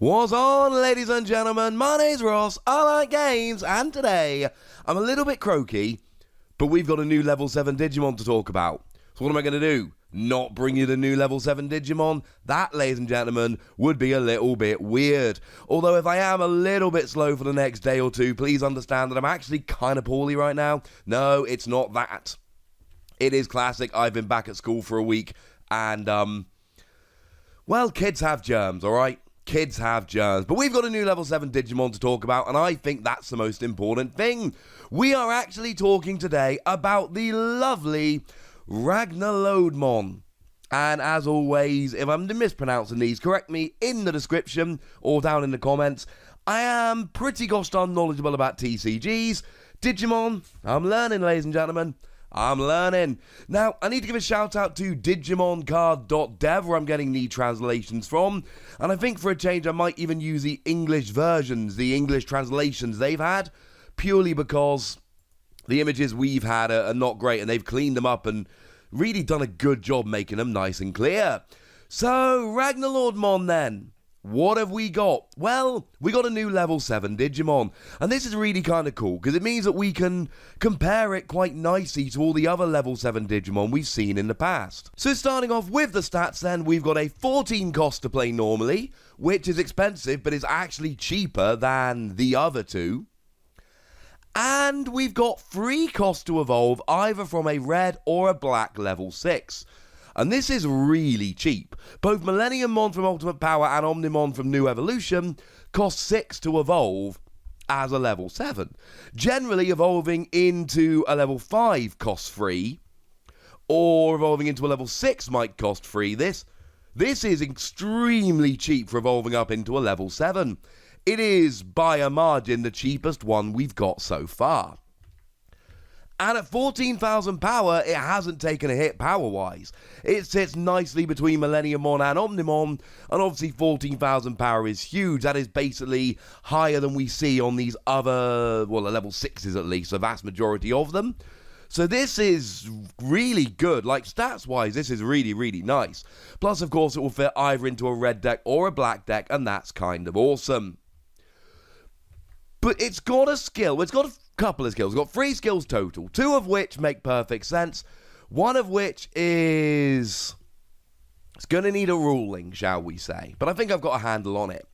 What's on, ladies and gentlemen? My name's Ross, I like games, and today I'm a little bit croaky, but we've got a new level 7 Digimon to talk about. So what am I going to do? Not bring you the new level 7 Digimon? That, ladies and gentlemen, would be a little bit weird. Although if I am a little bit slow for the next day or two, please understand that I'm actually kind of poorly right now. No, it's not that. It is classic. I've been back at school for a week, and, well, kids have germs, alright? Kids have germs, but we've got a new level 7 Digimon to talk about, and I think that's the most important thing. We are actually talking today about the lovely RagnaLordmon. And as always, if I'm mispronouncing these, correct me in the description or down in the comments. I am pretty gosh darn knowledgeable about TCGs. Digimon, I'm learning, ladies and gentlemen. I'm learning. Now, I need to give a shout out to DigimonCard.dev, where I'm getting the translations from. And I think for a change, I might even use the English versions, the English translations they've had, purely because the images we've had are not great, and they've cleaned them up and really done a good job making them nice and clear. So, RagnaLordmon then. What have we got? Well, we got a new level 7 Digimon, and this is really kind of cool because it means that we can compare it quite nicely to all the other level 7 Digimon we've seen in the past. So starting off with the stats then, we've got a 14 cost to play normally, which is expensive but is actually cheaper than the other two. And we've got 3 cost to evolve either from a red or a black level 6. And this is really cheap. Both Millenniummon from Ultimate Power and Omnimon from New Evolution cost 6 to evolve as a level 7. Generally, evolving into a level 5 costs 3, or evolving into a level 6 might cost 3. This is extremely cheap for evolving up into a level 7. It is, by a margin, the cheapest one we've got so far. And at 14,000 power, it hasn't taken a hit power-wise. It sits nicely between Millenniummon and Omnimon, and obviously 14,000 power is huge. That is basically higher than we see on these other, well, the level 6s at least, the vast majority of them. So this is really good. Like, stats-wise, this is really, really nice. Plus, of course, it will fit either into a red deck or a black deck, and that's kind of awesome. But it's got a skill. It's got a couple of skills. It's got 3 skills total, 2 of which make perfect sense. One of which is... it's going to need a ruling, shall we say. But I think I've got a handle on it.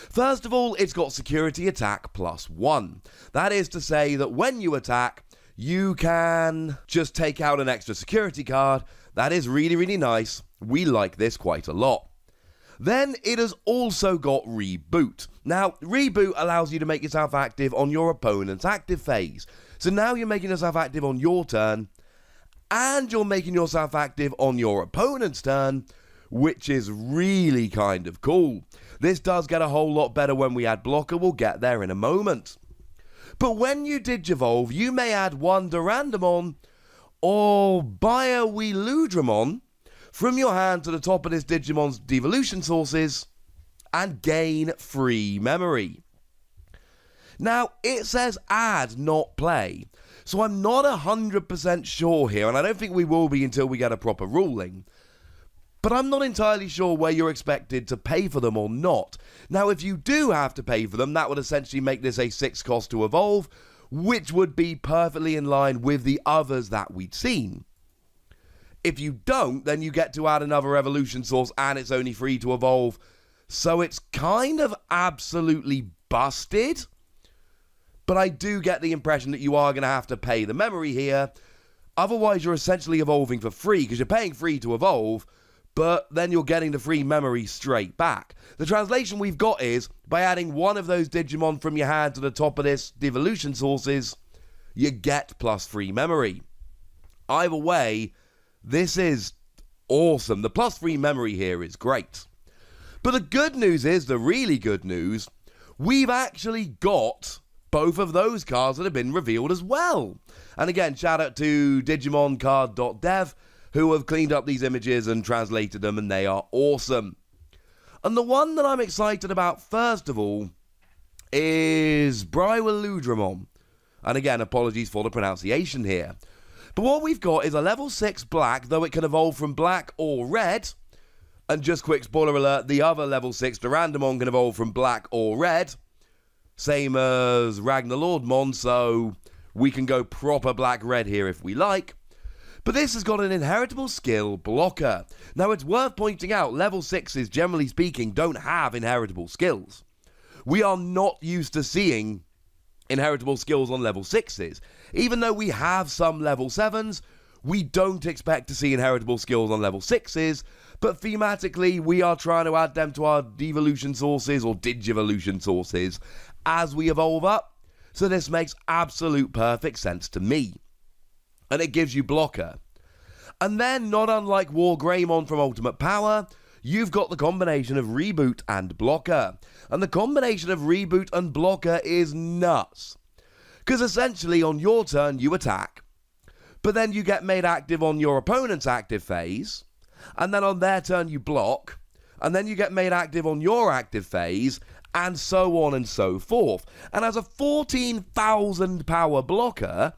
First of all, it's got security attack +1. That is to say that when you attack, you can just take out an extra security card. That is really, really nice. We like this quite a lot. Then it has also got Reboot. Now, Reboot allows you to make yourself active on your opponent's active phase. So now you're making yourself active on your turn, and you're making yourself active on your opponent's turn, which is really kind of cool. This does get a whole lot better when we add Blocker. We'll get there in a moment. But when you Digivolve, you may add Wonderandamon or RagnaLordmon from your hand to the top of this Digimon's devolution sources and gain free memory. Now, it says add, not play, so I'm not 100% sure here, and I don't think we will be until we get a proper ruling, but I'm not entirely sure where you're expected to pay for them or not. Now, if you do have to pay for them, that would essentially make this a 6 cost to evolve, which would be perfectly in line with the others that we'd seen. If you don't, then you get to add another evolution source and it's only free to evolve. So it's kind of absolutely busted. But I do get the impression that you are going to have to pay the memory here. Otherwise, you're essentially evolving for free because you're paying free to evolve, but then you're getting the free memory straight back. The translation we've got is, by adding one of those Digimon from your hand to the top of this devolution sources, you get plus free memory. Either way, this is awesome. The plus 3 memory here is great. But the good news is, the really good news, we've actually got both of those cards that have been revealed as well. And again, shout out to DigimonCard.dev, who have cleaned up these images and translated them, and they are awesome. And the one that I'm excited about first of all is RagnaLordmon. And again, apologies for the pronunciation here. But what we've got is a level 6 black, though it can evolve from black or red, And just quick spoiler alert, the other level 6 Durandamon can evolve from black or red. Same as RagnaLordmon, so we can go proper black-red here if we like. But this has got an inheritable skill, Blocker. Now it's worth pointing out, level 6s, generally speaking, don't have inheritable skills. We are not used to seeing inheritable skills on level 6s. Even though we have some level 7s, we don't expect to see inheritable skills on level 6s, but thematically, we are trying to add them to our devolution sources or digivolution sources as we evolve up. So this makes absolute perfect sense to me. And it gives you Blocker. And then, not unlike Greymon from Ultimate Power, you've got the combination of Reboot and Blocker. And the combination of Reboot and Blocker is nuts. Because essentially, on your turn, you attack. But then you get made active on your opponent's active phase. And then on their turn, you block. And then you get made active on your active phase. And so on and so forth. And as a 14,000 power blocker,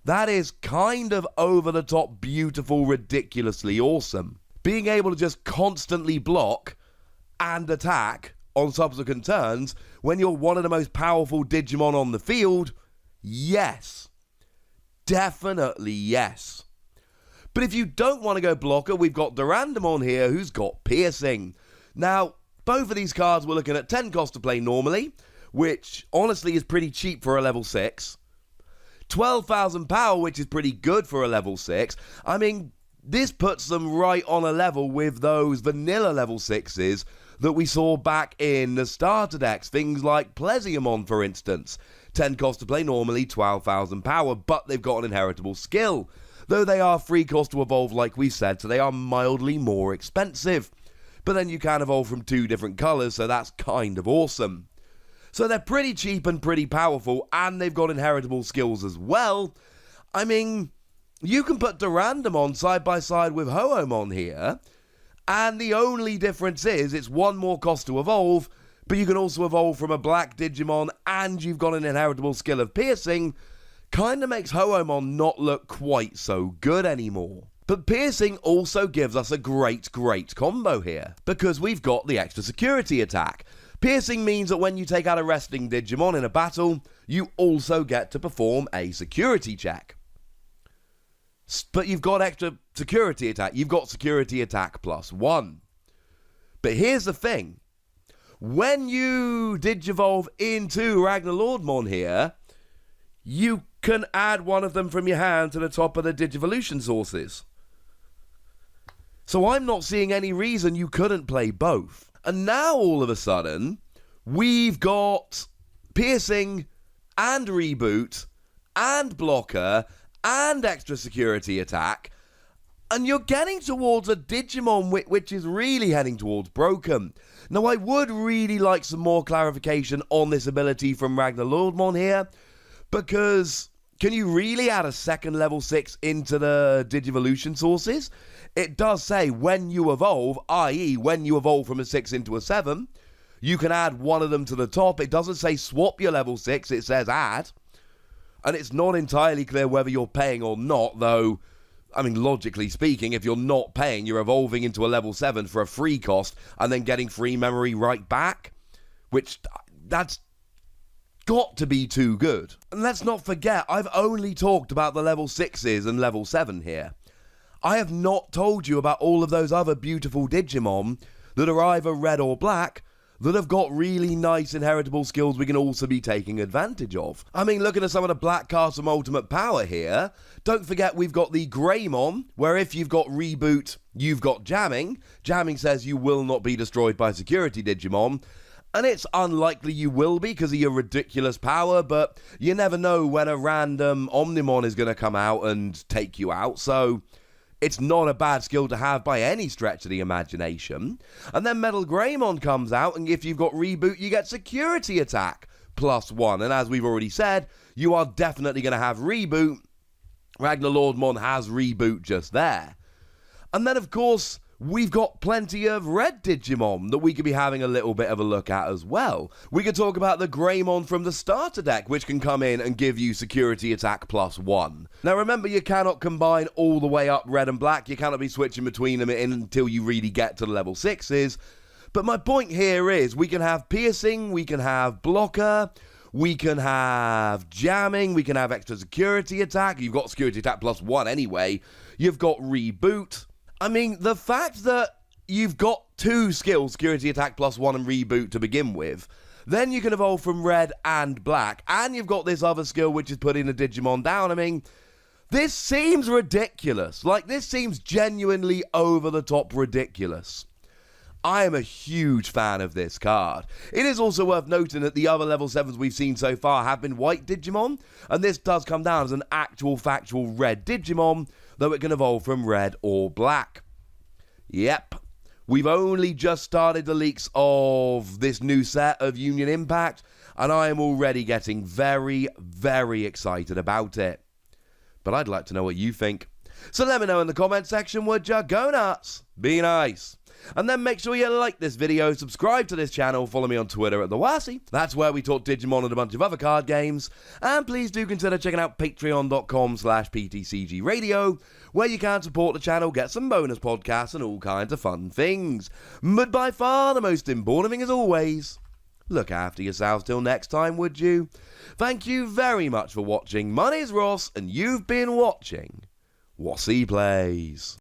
that is kind of over the top, beautiful, ridiculously awesome. Being able to just constantly block and attack on subsequent turns when you're one of the most powerful Digimon on the field, yes. Definitely yes. But if you don't want to go blocker, we've got Durandamon here who's got piercing. Now, both of these cards we're looking at 10 cost to play normally, which honestly is pretty cheap for a level 6. 12,000 power, which is pretty good for a level 6. I mean, this puts them right on a level with those vanilla level 6s that we saw back in the starter decks. Things like Pleasiumon, for instance. 10 cost to play normally, 12,000 power, but they've got an inheritable skill. Though they are free cost to evolve, like we said, so they are mildly more expensive. But then you can evolve from 2 different colours, so that's kind of awesome. So they're pretty cheap and pretty powerful, and they've got inheritable skills as well. I mean, you can put Durandamon side by side with Hoomon here, and the only difference is it's 1 more cost to evolve, but you can also evolve from a black Digimon, and you've got an inheritable skill of piercing. Kind of makes Hoomon not look quite so good anymore. But piercing also gives us a great combo here, because we've got the extra security attack. Piercing means that when you take out a resting Digimon in a battle, you also get to perform a security check. But you've got extra security attack. You've got security attack +1. But here's the thing. When you Digivolve into RagnaLordmon here, you can add one of them from your hand to the top of the Digivolution sources. So I'm not seeing any reason you couldn't play both. And now, all of a sudden, we've got Piercing and Reboot and Blocker and extra security attack. And you're getting towards a Digimon which is really heading towards broken. Now, I would really like some more clarification on this ability from RagnaLordmon here. Because can you really add a second level 6 into the Digivolution sources? It does say when you evolve, i.e. when you evolve from a 6 into a 7, you can add one of them to the top. It doesn't say swap your level 6, it says add. And it's not entirely clear whether you're paying or not, though, I mean, logically speaking, if you're not paying, you're evolving into a level 7 for a free cost and then getting free memory right back, which, that's got to be too good. And let's not forget, I've only talked about the level 6s and level 7 here. I have not told you about all of those other beautiful Digimon that are either red or black that have got really nice inheritable skills we can also be taking advantage of. I mean, looking at some of the black cards from Ultimate Power here, don't forget we've got the Greymon, where if you've got Reboot, you've got Jamming. Jamming says you will not be destroyed by security Digimon. And it's unlikely you will be because of your ridiculous power, but you never know when a random Omnimon is going to come out and take you out, so it's not a bad skill to have by any stretch of the imagination. And then Metal Greymon comes out, and if you've got Reboot, you get security attack +1. And as we've already said, you are definitely going to have Reboot. RagnaLordmon has Reboot just there. And then, of course, we've got plenty of red Digimon that we could be having a little bit of a look at as well. We could talk about the Greymon from the starter deck, which can come in and give you security attack +1. Now remember, you cannot combine all the way up red and black. You cannot be switching between them until you really get to the level 6s. But my point here is we can have piercing, we can have blocker, we can have jamming, we can have extra security attack. You've got security attack +1 anyway. You've got reboot. I mean, the fact that you've got 2 skills, security attack +1 and reboot to begin with, then you can evolve from red and black, and you've got this other skill which is putting a Digimon down. I mean, this seems ridiculous. Like, this seems genuinely over-the-top ridiculous. I am a huge fan of this card. It is also worth noting that the other level 7s we've seen so far have been white Digimon, and this does come down as an actual factual red Digimon, though it can evolve from red or black. Yep. We've only just started the leaks of this new set of Union Impact, and I am already getting very, very excited about it. But I'd like to know what you think. So let me know in the comment section, would ya? Go nuts! Be nice! And then make sure you like this video, subscribe to this channel, follow me on Twitter at TheWassy. That's where we talk Digimon and a bunch of other card games. And please do consider checking out patreon.com/PTCGradio, where you can support the channel, get some bonus podcasts and all kinds of fun things. But by far the most important thing as always, look after yourselves till next time, would you? Thank you very much for watching. My name's Ross, and you've been watching Wassy Plays.